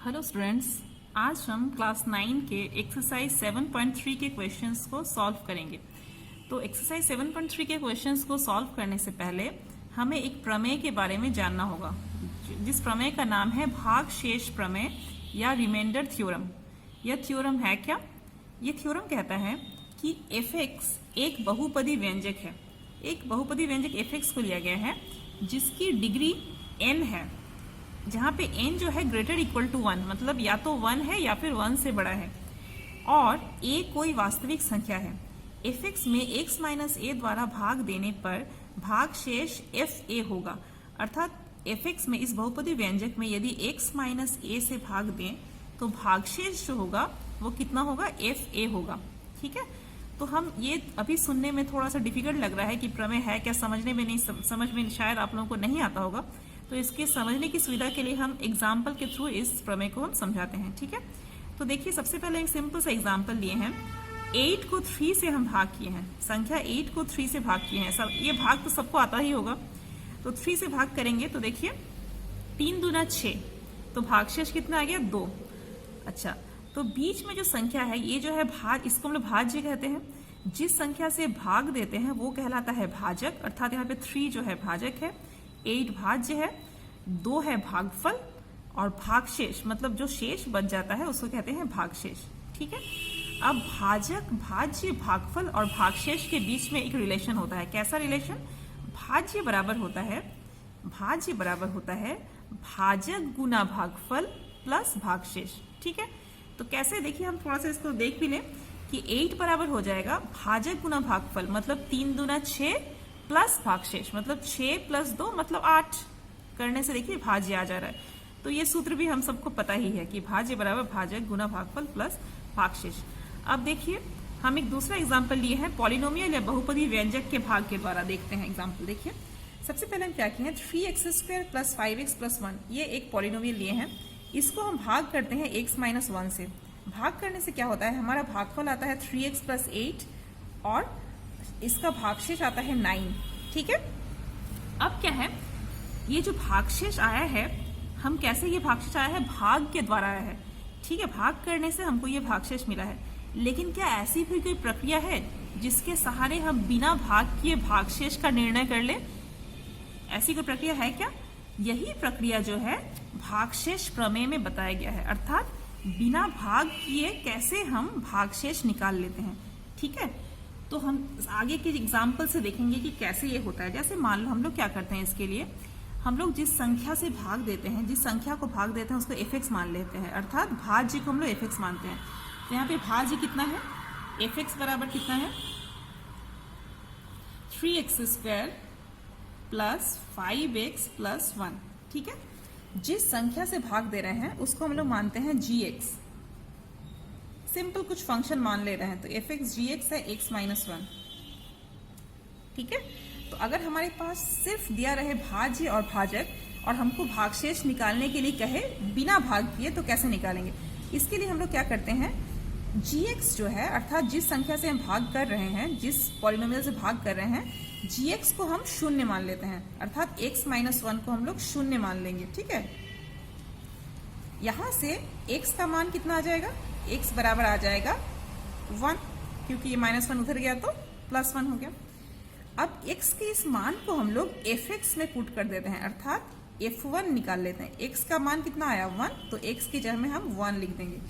Hello students, आज हम class 9 के एक्सरसाइज 7.3 के क्वेश्चंस को सॉल्व करेंगे। तो एक्सरसाइज 7.3 के क्वेश्चंस को सॉल्व करने से पहले हमें एक प्रमेय के बारे में जानना होगा, जिस प्रमेय का नाम है भाग शेष प्रमेय या रिमाइंडर थ्योरम। यह थ्योरम है क्या? यह थ्योरम कहता है कि f(x) एक बहुपदी व्यंजक है। एक बहुपदी व्यंजक f(x) को लिया गया है जिसकी डिग्री n है, जहां पे n जो है ग्रेटर इक्वल टू 1, मतलब या तो 1 है या फिर 1 से बड़ा है, और a कोई वास्तविक संख्या है। f(x) में x माइनस a द्वारा भाग देने पर भाग शेष fa होगा। अर्थात f(x) में इस बहुपदी व्यंजक में यदि x माइनस a से भाग दें तो भागशेष जो होगा वो कितना होगा? fa होगा। ठीक है, तो हम ये अभी सुनने में थोड़ा सा डिफिकल्ट लग रहा है कि प्रमेय है क्या, समझने में नहीं, समझ में शायद आप लोगों को नहीं आता होगा। तो इसके समझने की सुविधा के लिए हम एग्जाम्पल के थ्रू इस प्रमेय को हम समझाते हैं। ठीक है, तो देखिए सबसे पहले एक सिंपल सा एग्जाम्पल लिए हैं। 8 को 3 से हम भाग किए हैं, संख्या 8 को 3 से भाग किए हैं। सब ये भाग तो सबको आता ही होगा। तो 3 से भाग करेंगे तो देखिए 3 दूना 6, तो भागशेष कितना आ गया? 2। अच्छा, तो बीच में जो संख्या है ये जो है भाग, इसको हम लोग भाज्य कहते हैं। जिस संख्या से भाग देते हैं वो कहलाता है भाजक। अर्थात यहाँ पे 3 जो है भाजक है, 8 भाज्य है, 2 है भागफल, और भागशेष मतलब जो शेष बच जाता है उसको कहते हैं भागशेष। ठीक है, अब भाजक, भाज्य, भागफल और भागशेष के बीच में एक रिलेशन होता है। कैसा रिलेशन? भाज्य बराबर होता है, भाज्य बराबर होता है भाजक गुना भागफल प्लस भागशेष। ठीक है, तो कैसे देखिए, हम थोड़ा सा इसको देख भी लें कि 8 बराबर हो जाएगा भाजक गुना भागफल, मतलब 3 दूना 6 प्लस भागशेष, मतलब 6 प्लस 2 मतलब 8 करने से देखिए भाज्य आ जा रहा है। तो ये सूत्र भी हम सबको पता ही है कि भाज्य बराबर भाजक गुना भागफल प्लस भागशेष। अब देखिए हम एक दूसरा एग्जाम्पल लिए हैं पॉलिनोमियल या बहुपदी व्यंजक के भाग के द्वारा। देखते हैं एग्जाम्पल। देखिए सबसे पहले हम क्या किए हैं, 3x² प्लस 5x प्लस 1, ये एक पॉलिनोमियल लिए हैं। इसको हम भाग करते हैं x माइनस 1 से। भाग करने से क्या होता है, हमारा भागफल आता है 3x प्लस 8 और इसका भागशेष आता है 9। ठीक है, अब क्या है, ये जो भागशेष आया है, हम कैसे ये भागशेष आया है? भाग के द्वारा आया है। ठीक है, भाग करने से हमको ये भागशेष मिला है। लेकिन क्या ऐसी भी कोई प्रक्रिया है जिसके सहारे हम बिना भाग किए भागशेष का निर्णय कर ले? ऐसी कोई प्रक्रिया है क्या? यही प्रक्रिया जो है भागशेष प्रमेय में बताया गया है। अर्थात बिना भाग किए कैसे हम भागशेष निकाल लेते हैं। ठीक है, तो हम आगे के एग्जाम्पल से देखेंगे कि कैसे ये होता है। जैसे मान लो हम लोग क्या करते हैं, इसके लिए हम लोग जिस संख्या से भाग देते हैं, जिस संख्या को भाग देते हैं उसको f(x) मान लेते हैं। अर्थात भाज्य को हम लोग f(x) मानते हैं। तो यहाँ पे भाज्य कितना है? f(x) बराबर कितना है? 3x² plus 5x plus 1। ठीक है, जिस संख्या से भाग दे रहे हैं उसको हम लोग मानते हैं gx। सिंपल कुछ फंक्शन मान ले रहे हैं, तो f(x) gx है x माइनस 1। ठीक है, तो अगर हमारे पास सिर्फ दिया रहे भाज्य और भाजक और हमको भागशेष निकालने के लिए कहे बिना भाग किए, तो कैसे निकालेंगे? इसके लिए हम लोग क्या करते हैं, gx जो है, अर्थात जिस संख्या से हम भाग कर रहे हैं, जिस पॉलिनोमियल से भाग कर रहे हैं, gx को हम 0 मान लेते हैं। अर्थात x माइनस 1 को हम लोग 0 मान लेंगे। ठीक है, यहां से x का मान कितना आ जाएगा? x बराबर आ जाएगा 1, क्योंकि ये -1 उधर गया तो +1 हो गया। अब x के इस मान को हम लोग f(x) में पुट कर देते हैं, अर्थात f1 निकाल लेते हैं। x का मान कितना आया? 1, तो x की जगह में हम 1 लिख देंगे,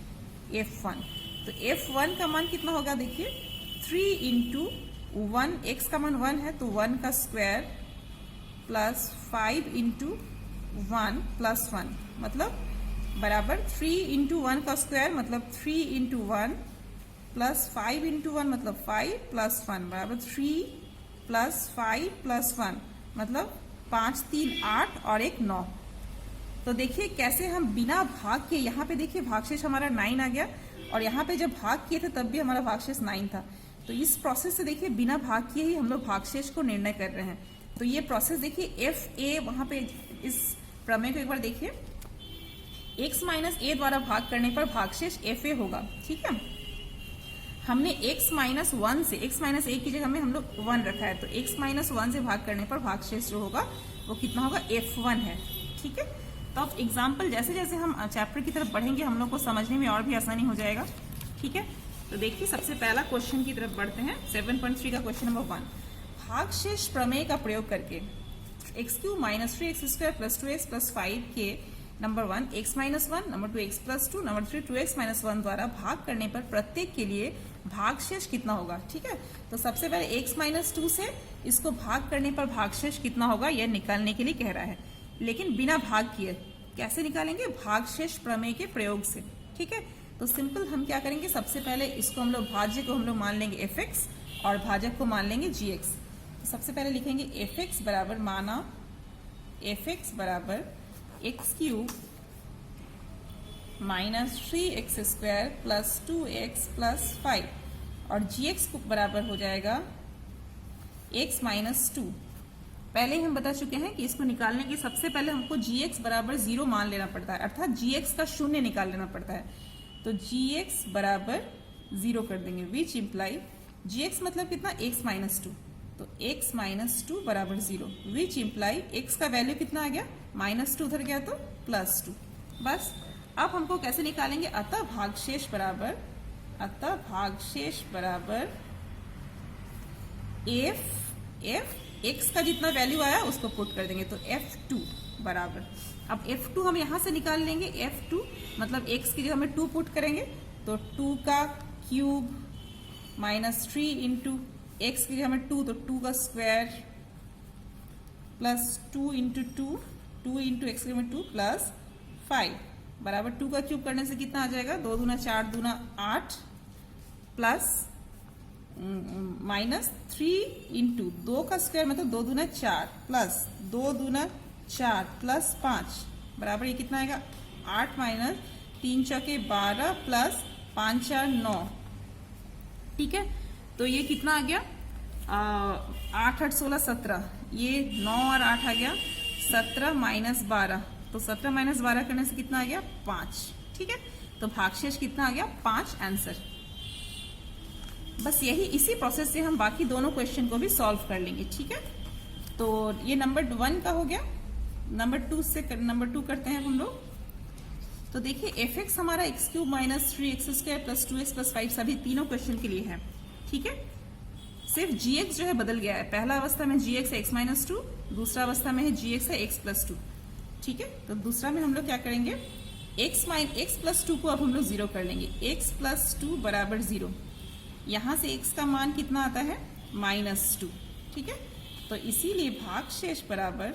f1। तो f1 का मान कितना होगा? देखिए 3 इंटू 1, x का मान 1 है तो 1 का स्क्वायर प्लस 5 इंटू 1 प्लस 1, मतलब बराबर 3 इंटू 1 का स्क्वायर मतलब 3 इंटू 1 प्लस 5 इंटू 1 मतलब 5 प्लस 1 बराबर 3 प्लस 5 प्लस 1 मतलब 5 3 8 और 1 9। तो देखिए कैसे हम बिना भाग के, यहाँ पे देखिए भागशेष हमारा 9 आ गया, और यहाँ पे जब भाग किए थे तब भी हमारा भागशेष 9 था। तो इस प्रोसेस से देखिए बिना भाग किए ही हम लोग भागशेष को निर्णय कर रहे हैं। तो ये प्रोसेस देखिए fa, वहां पे इस प्रमेय को एक बार देखिए, x माइनस a द्वारा भाग करने पर भागशेष fa होगा। ठीक है, हमने x माइनस 1 से, x माइनस a की जगह में हम लोग 1 रखा है, तो x माइनस 1 से भाग करने पर भागशेष जो होगा वो कितना होगा? f1 है। ठीक है, तो अब एग्जाम्पल जैसे जैसे हम चैप्टर की तरफ बढ़ेंगे हम लोग को समझने में और भी आसानी हो जाएगा। ठीक है, तो देखिए सबसे पहला क्वेश्चन की तरफ बढ़ते हैं। 7.3 का क्वेश्चन नंबर 1, भागशेष प्रमेय का प्रयोग करके x³ - 3x² + 2x + 5 के number 1 x - 1, number 2 x + 2, number 3 2x - 1 द्वारा भाग करने पर प्रत्येक के लिए भागशेष कितना होगा। ठीक है, तो सबसे पहले x - 2 से इसको भाग करने पर भागशेष कितना होगा यह निकालने के लिए कह रहा है, लेकिन बिना भाग किए। कैसे निकालेंगे? भागशेष प्रमेय के प्रयोग से। ठीक है, तो सिंपल हम क्या करेंगे, सबसे पहले इसको हम लोग भाज्य को हम लोग मान लेंगे fx और भाजक को मान लेंगे gx। तो सबसे पहले लिखेंगे fx बराबर, माना fx बराबर x³ - 3x² + 2x + 5 और gx को बराबर हो जाएगा x - 2। पहले ही हम बता चुके हैं कि इसको निकालने के सबसे पहले हमको gx बराबर 0 मान लेना पड़ता है, अर्थात gx का शून्य निकाल लेना पड़ता है। तो gx बराबर 0 कर देंगे, विच इम्प्लाई gx मतलब कितना, x - 2, तो x - 2 बराबर 0, विच इम्प्लाई x का वैल्यू कितना आ गया, -2 उधर गया तो +2। बस अब हमको कैसे निकालेंगे, अतः भागशेष बराबर f x का जितना वैल्यू आया उसको पुट कर देंगे, तो f2 बराबर, अब f2 हम यहां से निकाल लेंगे, f2 मतलब x की जगह हमें 2 पुट करेंगे, तो 2 का क्यूब -3 इंटू x की जगह हमें 2, तो 2 का square plus 2 into 2 into x की जगह 2 प्लस 5 बराबर 2 का क्यूब करने से कितना आ जाएगा, 2 दूना 4 दूना 8 प्लस -3 इंटू 2 का स्क्वायर मतलब 2 दूना 4 प्लस 2 दूना 4 प्लस 5 बराबर ये कितना आएगा, 8 - 3 चौके 12 प्लस 5 4 9। ठीक है, तो ये कितना आ गया, 8 8 16 17, ये 9 और 8 आ गया 17 - 12, तो 17 - 12 करने से कितना आ गया, 5। ठीक है, तो भागशेष कितना आ गया, 5 आंसर। बस यही इसी प्रोसेस से हम बाकी दोनों क्वेश्चन को भी सॉल्व कर लेंगे। ठीक है, तो ये नंबर 1 का हो गया। नंबर 2 से नंबर 2 करते हैं हम लोग। तो देखिए fx हमारा x³ - 3x² + 2x + 5 सभी तीनों क्वेश्चन के लिए है। ठीक है, सिर्फ gx जो है बदल गया है, पहला अवस्था में gx है x - 2, दूसरा अवस्था में है gx है x + 2। ठीक है, तो दूसरा में हम लोग क्या करेंगे, x + 2 को अब हम लोग 0 कर लेंगे, x + 2 बराबर 0। यहां से x का मान कितना आता है, -2। ठीक है, तो इसीलिए भागशेष बराबर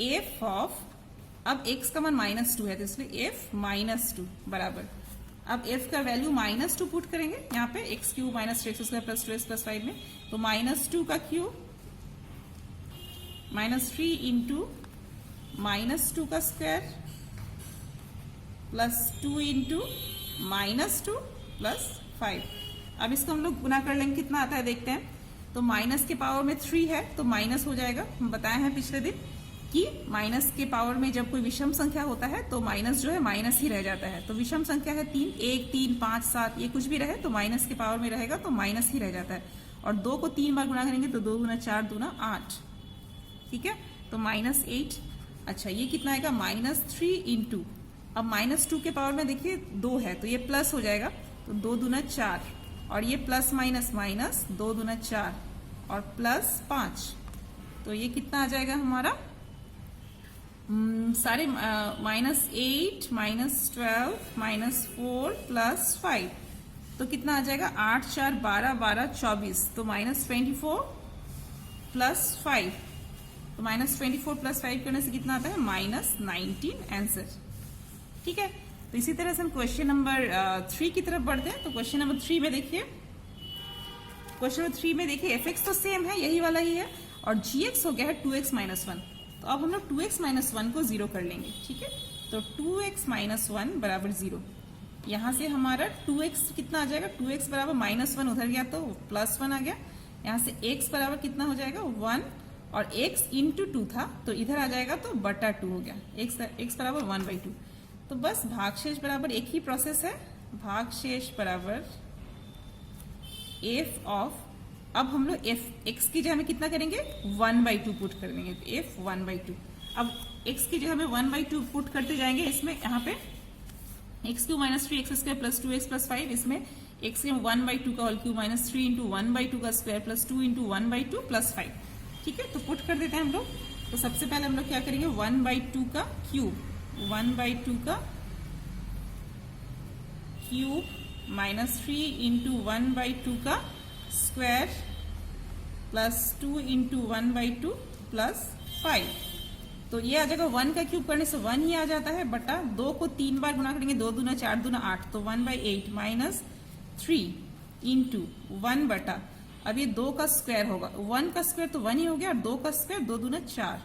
f ऑफ, अब x का मान -2 है तो इसलिए f -2 बराबर, अब f का वैल्यू -2 पुट करेंगे यहाँ पे x³ - 3x² + 2x + 5 में, तो -2 का क्यूब -3 इंटू -2 का स्क्वायर प्लस 2 इंटू -2 प्लस 5। अब इसको हम लोग गुना कर लेंगे, कितना आता है देखते हैं। तो माइनस के पावर में 3 है तो माइनस हो जाएगा। हम बताए हैं पिछले दिन कि माइनस के पावर में जब कोई विषम संख्या होता है तो माइनस जो है माइनस ही रह जाता है। तो विषम संख्या है 3, 1, 3, 5, 7, ये कुछ भी रहे तो माइनस के पावर में रहेगा तो माइनस ही रह जाता है। और 2 को 3 बार गुना करेंगे तो 2 गुना 4 दूना 8। ठीक है, तो -8। अच्छा, ये कितना आएगा, -3 इंटू, अब -2 के पावर में देखिए 2 है तो ये प्लस हो जाएगा, तो 2 दूना 4 और ये प्लस माइनस माइनस 2 दूना 4 और प्लस 5, तो ये कितना आ जाएगा हमारा, सारे -8 -12 -4 प्लस 5, तो कितना आ जाएगा 8 4 12 12 24, तो -24 प्लस 5, तो -24 प्लस 5 करने से कितना आता है, -19 आंसर। ठीक है, तो इसी तरह से हम क्वेश्चन नंबर 3 की तरफ बढ़ते हैं। तो क्वेश्चन नंबर 3 में देखिए, क्वेश्चन नंबर 3 में देखिए fx तो सेम है, यही वाला ही है, और gx हो गया है 2x - 1। तो अब हम लोग 2x - 1 को 0 कर लेंगे। ठीक है, तो 2x - 1 बराबर 0। यहाँ से हमारा 2x कितना आ जाएगा, 2x बराबर -1 उधर गया तो +1 आ गया। यहाँ से x बराबर कितना हो जाएगा 1, और x इंटू 2 था तो इधर आ जाएगा तो बटा 2 हो गया, x बराबर 1/2। तो बस भागशेष बराबर एक ही प्रोसेस है, भागशेष बराबर f ऑफ अब हम लोग एफ एक्स की जगह में कितना करेंगे 1/2 पुट कर देंगे, तो एफ 1/2। अब एक्स की जगह में 1/2 पुट करते जाएंगे, इसमें यहाँ पे x³ - 3x² + 2x + 5, इसमें x के 1/2 का होल क्यूब - 3 × 1/2 का स्क्वायर + 2 × 1/2 + 5। ठीक है, तो पुट कर देते हैं हम लोग। तो सबसे पहले हम लोग क्या करेंगे 1/2 का क्यूब, 1/2 का क्यूब -3 × 1/2 का स्क्वायर + 2 × 1/2 + 5। तो ये आ जाएगा 1 का क्यूब करने से 1 ही आ जाता है, बटा 2 को 3 बार गुना करेंगे, 2 दूना 4 दूना 8, तो 1/8 - 3 × 1 बटा, अब ये 2 का स्क्वायर होगा, 1 का स्क्वायर तो 1 ही हो गया, और 2 का स्क्वायर 2 दूना 4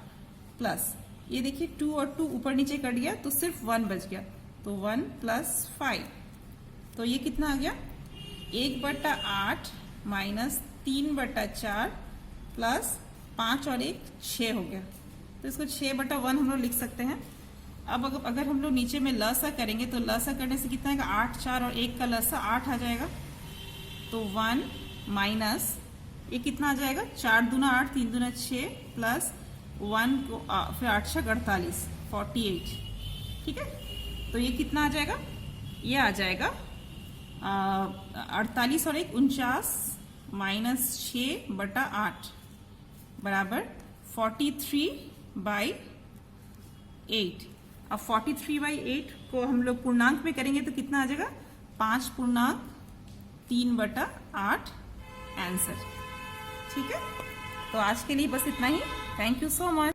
प्लस ये देखिए 2 और 2 ऊपर नीचे कर दिया तो सिर्फ 1 बच गया, तो 1 + 5, तो ये कितना आ गया 1/8 - 3/4 प्लस 5 और 1 6 हो गया। तो इसको 6/1 हम लोग लिख सकते हैं। अब अगर हम लोग नीचे में लसा करेंगे तो लसा करने से कितना आएगा 8, 4 और 1 का लसा 8 आ जाएगा, तो 1 माइनस ये कितना आ जाएगा 4 दूना 8, 3 दूना 6 प्लस 1 को फिर 8 6 48 48। ठीक है, तो ये कितना आ जाएगा, ये आ जाएगा 48 और 1 49 - 6/8 बराबर 43/8। अब 43/8 को हम लोग पूर्णांक में करेंगे तो कितना आ जाएगा 5/3/8 आंसर। ठीक है, तो आज के लिए बस इतना ही। Thank you so much.